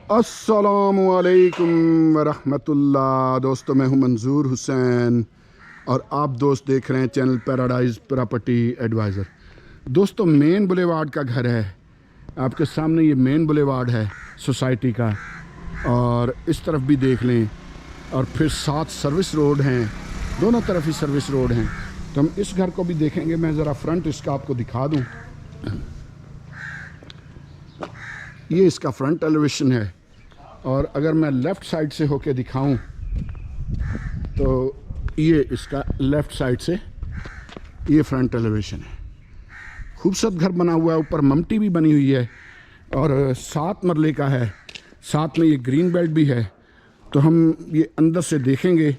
अस्सलामुअलैकुम वरहमतुल्लाह। दोस्तों, मैं हूं मंजूर हुसैन और आप दोस्त देख रहे हैं चैनल पैराडाइज प्रॉपर्टी एडवाइज़र। दोस्तों, मेन बुलेवार्ड का घर है आपके सामने। ये मेन बुलेवार्ड है सोसाइटी का, और इस तरफ भी देख लें, और फिर 7 सर्विस रोड हैं, दोनों तरफ ही सर्विस रोड हैं। तो हम इस घर को भी देखेंगे। मैं ज़रा फ्रंट इसका आपको दिखा दूं। ये इसका फ्रंट एलिवेशन है, और अगर मैं लेफ़्ट साइड से होके दिखाऊं तो ये इसका लेफ़्ट साइड से ये फ्रंट एलिवेशन है। खूबसूरत घर बना हुआ है, ऊपर ममटी भी बनी हुई है, और 7 मरले का है। साथ में ये ग्रीन बेल्ट भी है। तो हम ये अंदर से देखेंगे।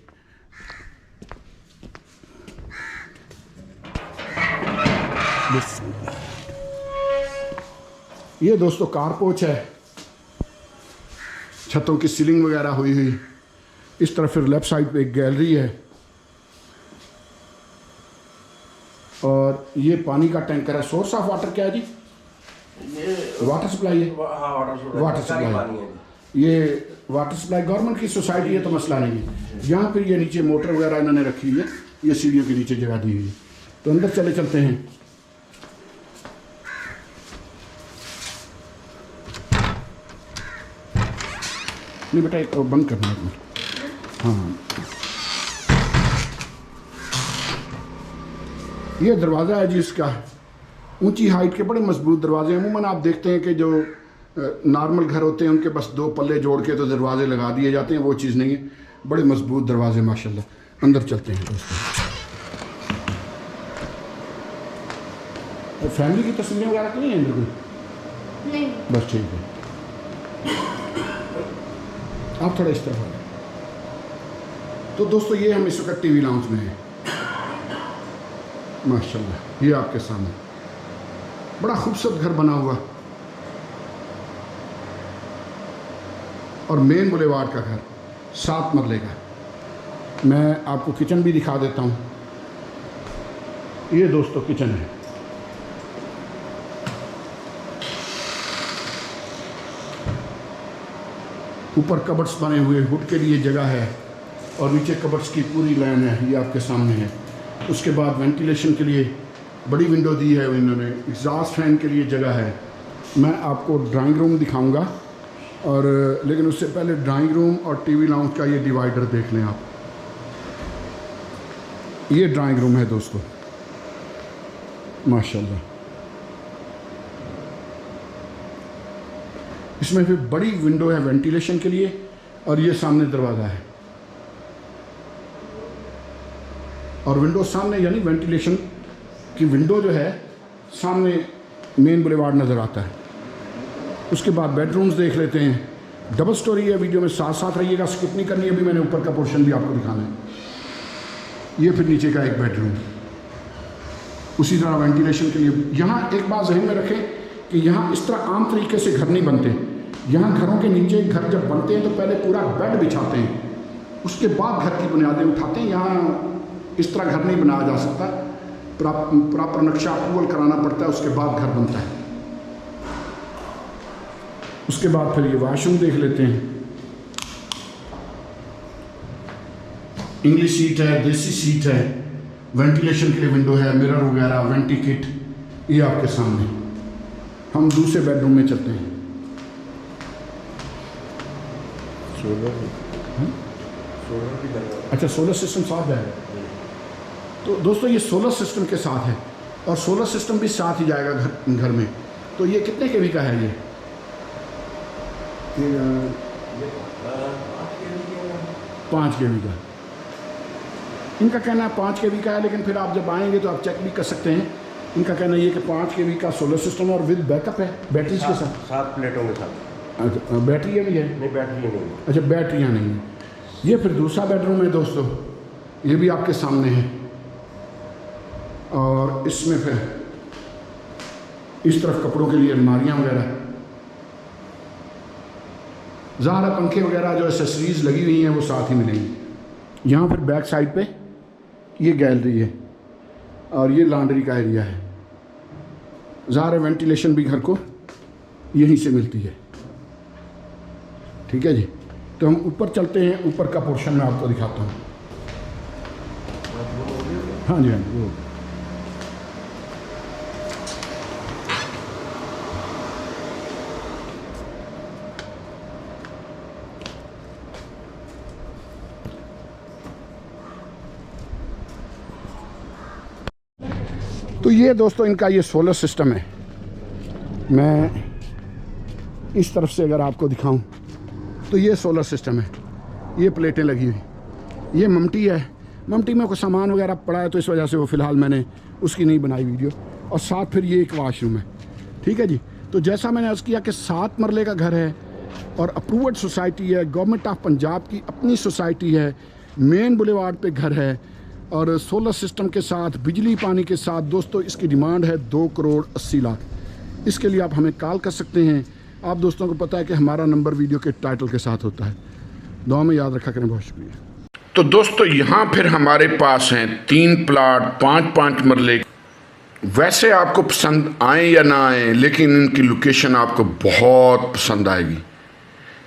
ये दोस्तों कारपोच है, छतों की सीलिंग वगैरह हुई हुई। इस तरफ फिर लेफ़्ट साइड पे एक गैलरी है, और ये पानी का टैंकर है। सोर्स ऑफ वाटर क्या है जी? ये वाटर सप्लाई है। Water supply. ये वाटर सप्लाई गवर्नमेंट की सोसाइटी है, तो मसला नहीं है। यहाँ फिर ये नीचे मोटर वगैरह इन्होंने रखी हुई है, ये सीढ़ियों के नीचे जगह दी हुई है। तो अंदर चलते हैं। नहीं बेटा, एक बंद करना है। हाँ, ये दरवाज़ा है जी इसका। ऊंची हाइट के बड़े मजबूत दरवाजे हैं। अमूमन आप देखते हैं कि जो नॉर्मल घर होते हैं उनके बस 2 पल्ले जोड़ के तो दरवाजे लगा दिए जाते हैं, वो चीज़ नहीं है। बड़े मजबूत दरवाजे माशाल्लाह। अंदर चलते हैं दोस्तों। तो फैमिली की तस्वीरें वगैरह तो नहीं है अंदर कोई? नहीं, बस ठीक है। आप थोड़ा इस तरफ आ। तो दोस्तों, ये हम इस वक्त टीवी लाउंज में हैं माशाल्लाह। ये आपके सामने बड़ा खूबसूरत घर बना हुआ, और मेन बुलेवार्ड का घर, 7 मरले का। मैं आपको किचन भी दिखा देता हूँ। ये दोस्तों किचन है। ऊपर कबर्ड्स बने हुए, हुड के लिए जगह है, और नीचे कबर्ड्स की पूरी लाइन है, ये आपके सामने है। उसके बाद वेंटिलेशन के लिए बड़ी विंडो दी है इन्होंने। एग्जॉस्ट फैन के लिए जगह है। मैं आपको ड्राइंग रूम दिखाऊंगा, और लेकिन उससे पहले ड्राइंग रूम और टीवी लाउंज का ये डिवाइडर देख लें आप। ये ड्राइंग रूम है दोस्तों माशाल्लाह। इसमें फिर बड़ी विंडो है वेंटिलेशन के लिए, और ये सामने दरवाज़ा है, और विंडो सामने, यानी वेंटिलेशन की विंडो जो है सामने मेन बुलेवार्ड नज़र आता है। उसके बाद बेडरूम्स देख लेते हैं। डबल स्टोरी है। वीडियो में साथ साथ रहिएगा, स्किप नहीं करनी। अभी मैंने ऊपर का पोर्शन भी आपको दिखाना है। ये फिर नीचे का एक बेडरूम, उसी तरह वेंटिलेशन के लिए। यहाँ एक बात जहन में रखें कि यहाँ इस तरह आम तरीके से घर नहीं बनते। यहाँ घरों के नीचे घर जब बनते हैं तो पहले पूरा बेड बिछाते हैं, उसके बाद घर की बुनियादें उठाते हैं। यहाँ इस तरह घर नहीं बनाया जा सकता। प्रॉपर नक्शा अप्रूवल कराना पड़ता है, उसके बाद घर बनता है। उसके बाद फिर ये वॉशरूम देख लेते हैं। इंग्लिश सीट है, देसी सीट है, वेंटिलेशन के लिए विंडो है, मिरर वगैरह, वेंटी किट, ये आपके सामने। हम दूसरे बेडरूम में चलते हैं। अच्छा, सोलर सिस्टम साथ जाएगा। तो दोस्तों, ये सोलर सिस्टम के साथ है, और सोलर सिस्टम भी साथ ही जाएगा घर में। तो ये कितने केवी का है? ये 5 केवी का। इनका कहना है 5 केवी का है, लेकिन फिर आप जब आएंगे तो आप चेक भी कर सकते हैं। इनका कहना ये कि 5 केवी का सोलर सिस्टम और विद बैकअप है, बैटरीज के साथ। 7 प्लेटों के साथ। अच्छा, बैटरियाँ भी है? नहीं, बैटरी नहीं। अच्छा, बैटरियाँ नहीं है। ये फिर दूसरा बेडरूम है दोस्तों, ये भी आपके सामने है। और इसमें फिर इस तरफ कपड़ों के लिए अलमारियाँ वगैरह, ज़ाहिर पंखे वगैरह जो एसेसरीज लगी हुई हैं वो साथ ही मिलेंगी। यहाँ फिर बैक साइड पे ये गैलरी है, और ये लॉन्ड्री का एरिया है। ज़ाहिर वेंटिलेशन भी घर को यहीं से मिलती है। ठीक है जी। तो हम ऊपर चलते हैं, ऊपर का पोर्शन मैं आपको दिखाता हूँ। हाँ जी, हाँ जी, वो तो ये दोस्तों इनका ये सोलर सिस्टम है। मैं इस तरफ से अगर आपको दिखाऊं तो ये सोलर सिस्टम है, ये प्लेटें लगी हुई, ये ममटी है। ममटी में कोई सामान वगैरह पड़ा है तो इस वजह से वो फ़िलहाल मैंने उसकी नहीं बनाई वीडियो। और साथ फिर ये एक वाशरूम है, ठीक है जी। तो जैसा मैंने अर्ज़ किया कि 7 मरले का घर है और अप्रूव्ड सोसाइटी है, गवर्नमेंट ऑफ पंजाब की अपनी सोसाइटी है, मेन बुलेवार्ड पे घर है और सोलर सिस्टम के साथ, बिजली पानी के साथ। दोस्तों इसकी डिमांड है 2,80,00,000। इसके लिए आप हमें कॉल कर सकते हैं। आप दोस्तों को पता है कि हमारा नंबर वीडियो के टाइटल के साथ होता है। दुआ में याद रखा करें। बहुत शुक्रिया। तो दोस्तों यहाँ फिर हमारे पास हैं 3 प्लाट 5-5 मरले। वैसे आपको पसंद आए या ना आए, लेकिन इनकी लोकेशन आपको बहुत पसंद आएगी।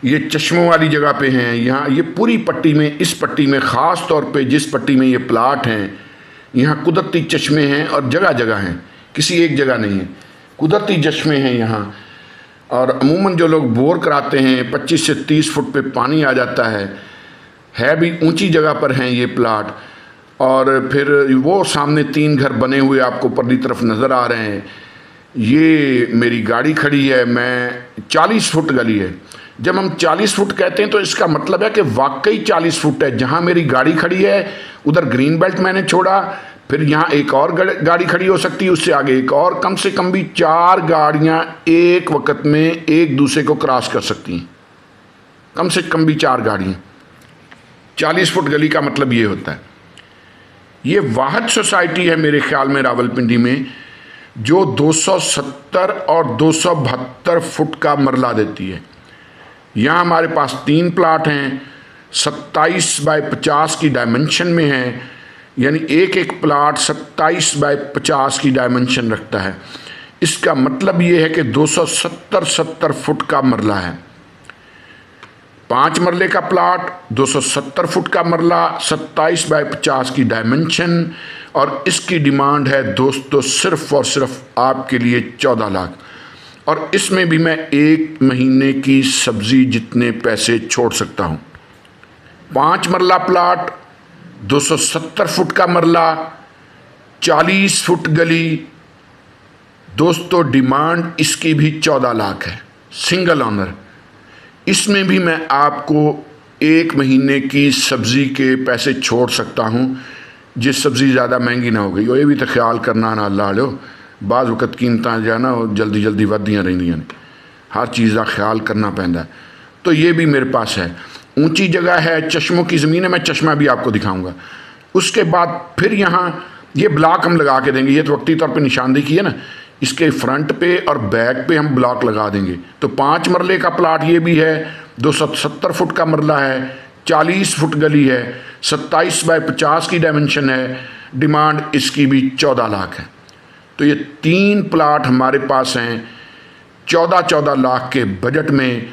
ये चश्मों वाली जगह पे हैं। यहाँ ये पूरी पट्टी में, इस पट्टी में ख़ास तौर पे जिस पट्टी में ये प्लाट हैं, यहाँ कुदरती चश्मे हैं और जगह जगह हैं, किसी एक जगह नहीं है, कुदरती चश्मे हैं यहाँ। और अमूमन जो लोग बोर कराते हैं 25 से 30 फुट पे पानी आ जाता है भी ऊंची जगह पर हैं ये प्लाट। और फिर वो सामने 3 घर बने हुए आपको परली तरफ नज़र आ रहे हैं। ये मेरी गाड़ी खड़ी है, मैं 40 फुट गली है। जब हम 40 फुट कहते हैं तो इसका मतलब है कि वाकई 40 फुट है। जहाँ मेरी गाड़ी खड़ी है उधर ग्रीन बेल्ट मैंने छोड़ा, फिर यहाँ एक और गाड़ी खड़ी हो सकती है, उससे आगे एक और, कम से कम भी 4 गाड़ियाँ एक वक्त में एक दूसरे को क्रॉस कर सकती हैं, कम से कम भी 4 गाड़ियाँ। 40 फुट गली का मतलब ये होता है। ये वाहद सोसाइटी है मेरे ख्याल में रावलपिंडी में जो 270 और 272 फुट का मरला देती है। यहाँ हमारे पास 3 प्लाट हैं, 27 बाय 50 की डायमेंशन में हैं, यानी एक प्लाट 27 बाय 50 की डायमेंशन रखता है। इसका मतलब ये है कि 270 फुट का मरला है। 5 मरले का प्लाट, 270 फुट का मरला, 27 बाय 50 की डायमेंशन, और इसकी डिमांड है दोस्तों सिर्फ और सिर्फ आपके लिए 14 लाख। और इसमें भी मैं 1 महीने की सब्जी जितने पैसे छोड़ सकता हूँ। 5 मरला प्लाट, 270 फुट का मरला, 40 फुट गली। दोस्तों डिमांड इसकी भी 14 लाख है, सिंगल ऑनर। इसमें भी मैं आपको 1 महीने की सब्ज़ी के पैसे छोड़ सकता हूँ, जिस सब्ज़ी ज़्यादा महंगी ना हो गई। ये भी तो ख्याल करना ना ला लो, बाज़ वक़्त कीमतां जो है ना जल्दी जल्दी वधदियां रहिंदियां ने, हर चीज़ का ख्याल करना पैंदा है। तो ये भी मेरे पास है, ऊंची जगह है, चश्मों की ज़मीन है। मैं चश्मा भी आपको दिखाऊंगा। उसके बाद फिर यहाँ ये ब्लॉक हम लगा के देंगे। ये तो वक्ती तौर पे निशानदेही की है ना, इसके फ्रंट पे और बैक पे हम ब्लॉक लगा देंगे। तो 5 मरले का प्लाट ये भी है, 270 फुट का मरला है, 40 फुट गली है, 27 बाय 50 की डायमेंशन है। डिमांड इसकी भी 14 लाख है। तो ये 3 प्लाट हमारे पास हैं 14 लाख के बजट में।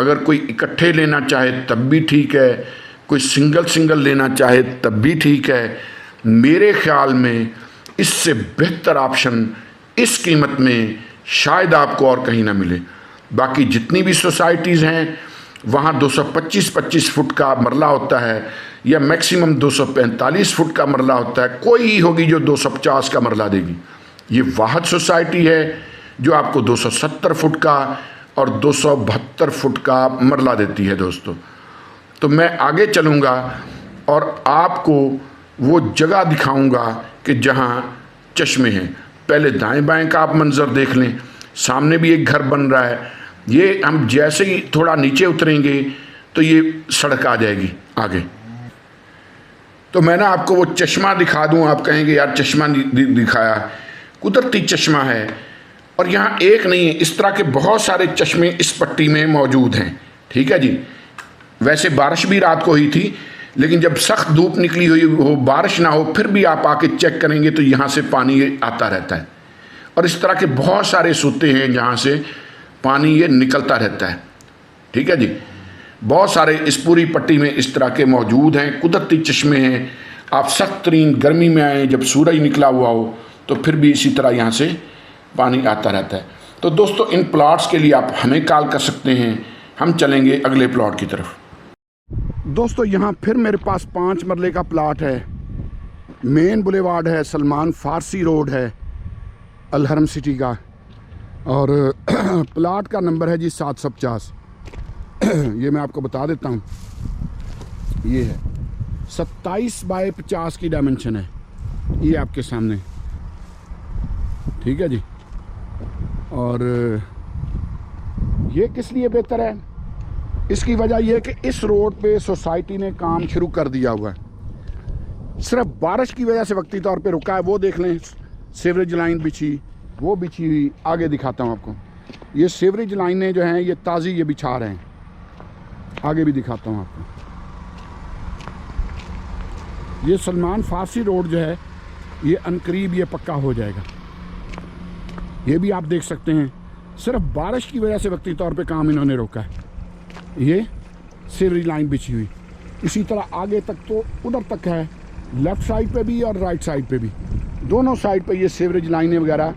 अगर कोई इकट्ठे लेना चाहे तब भी ठीक है, कोई सिंगल लेना चाहे तब भी ठीक है। मेरे ख्याल में इससे बेहतर ऑप्शन इस कीमत में शायद आपको और कहीं ना मिले। बाकी जितनी भी सोसाइटीज़ हैं वहाँ 225 फुट का मरला होता है, या मैक्सिमम 245 फुट का मरला होता है। कोई ही होगी जो 250 का मरला देगी। ये वाहद सोसाइटी है जो आपको 270 फुट का और 272 फुट का मरला देती है दोस्तों। तो मैं आगे चलूँगा और आपको वो जगह दिखाऊंगा कि जहाँ चश्मे हैं। पहले दाएं बाएं का आप मंजर देख लें, सामने भी एक घर बन रहा है। ये हम जैसे ही थोड़ा नीचे उतरेंगे तो ये सड़क आ जाएगी आगे। तो मैं ना आपको वो चश्मा दिखा दूं, आप कहेंगे यार चश्मा दिखाया, कुदरती चश्मा है। और यहाँ एक नहीं है, इस तरह के बहुत सारे चश्मे इस पट्टी में मौजूद हैं, ठीक है जी। वैसे बारिश भी रात को हुई थी, लेकिन जब सख्त धूप निकली हुई हो, बारिश ना हो, फिर भी आप आके चेक करेंगे तो यहाँ से पानी आता रहता है। और इस तरह के बहुत सारे सूते हैं जहाँ से पानी ये निकलता रहता है, ठीक है जी। बहुत सारे इस पूरी पट्टी में इस तरह के मौजूद हैं, कुदरती चश्मे हैं। आप सख्त तरीन गर्मी में आएँ, जब सूरज निकला हुआ हो तो फिर भी इसी तरह यहाँ से पानी आता रहता है। तो दोस्तों इन प्लॉट्स के लिए आप हमें कॉल कर सकते हैं, हम चलेंगे अगले प्लॉट की तरफ। दोस्तों यहाँ फिर मेरे पास 5 मरले का प्लॉट है, मेन बुलेवार्ड है, सलमान फारसी रोड है अल हरम सिटी का, और प्लॉट का नंबर है जी 750। ये मैं आपको बता देता हूँ, ये है 27 बाय 50 की डायमेंशन है, ये आपके सामने, ठीक है जी। और ये किस लिए बेहतर है, इसकी वजह यह है कि इस रोड पे सोसाइटी ने काम शुरू कर दिया हुआ है। सिर्फ बारिश की वजह से वक्ती तौर पे रुका है। वो देख लें, सीवरेज लाइन बिछी, वो बिछी हुई, आगे दिखाता हूँ आपको। ये सीवरेज लाइनें जो हैं ये ताज़ी ये बिछा रहे हैं, आगे भी दिखाता हूँ आपको। ये सलमान फारसी रोड जो है ये अनकरीब ये पक्का हो जाएगा। ये भी आप देख सकते हैं, सिर्फ बारिश की वजह से वक्ती तौर पे काम इन्होंने रोका है। ये सीवरेज लाइन बिछी हुई, इसी तरह आगे तक तो उधर तक है, लेफ़्ट साइड पे भी और राइट साइड पे भी, दोनों साइड पे ये सीवरेज लाइनें वगैरह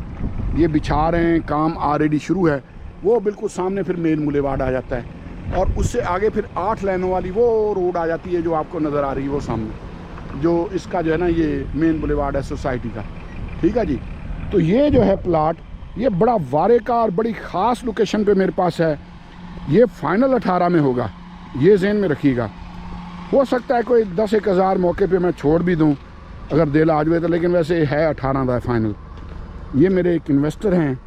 ये बिछा रहे हैं, काम ऑलरेडी शुरू है। वो बिल्कुल सामने फिर मेन बुलेवार्ड आ जाता है, और उससे आगे फिर 8 लाइनों वाली वो रोड आ जाती है जो आपको नज़र आ रही है वो सामने, जो इसका जो है ना ये मेन बुलेवार्ड है सोसाइटी का, ठीक है जी। तो ये जो है प्लाट ये बड़ा वारे का और बड़ी ख़ास लोकेशन पे मेरे पास है। ये फाइनल 18 में होगा, ये ज़हन में रखिएगा। हो सकता है कोई 10-1 हज़ार मौके पे मैं छोड़ भी दूं अगर दिल आ जाए तो, लेकिन वैसे है 18 का फाइनल। ये मेरे एक इन्वेस्टर हैं,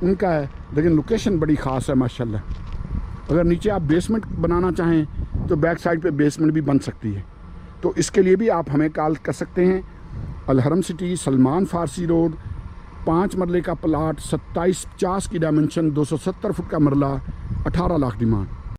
उनका है, लेकिन लोकेशन बड़ी ख़ास है माशाल्लाह। अगर नीचे आप बेसमेंट बनाना चाहें तो बैक साइड पे बेसमेंट भी बन सकती है। तो इसके लिए भी आप हमें कॉल कर सकते हैं। अल हरम सिटी, सलमान फारसी रोड, 5 मरले का प्लाट, 2750 की डायमेंशन, 270 फुट का मरला, 18 लाख डिमांड।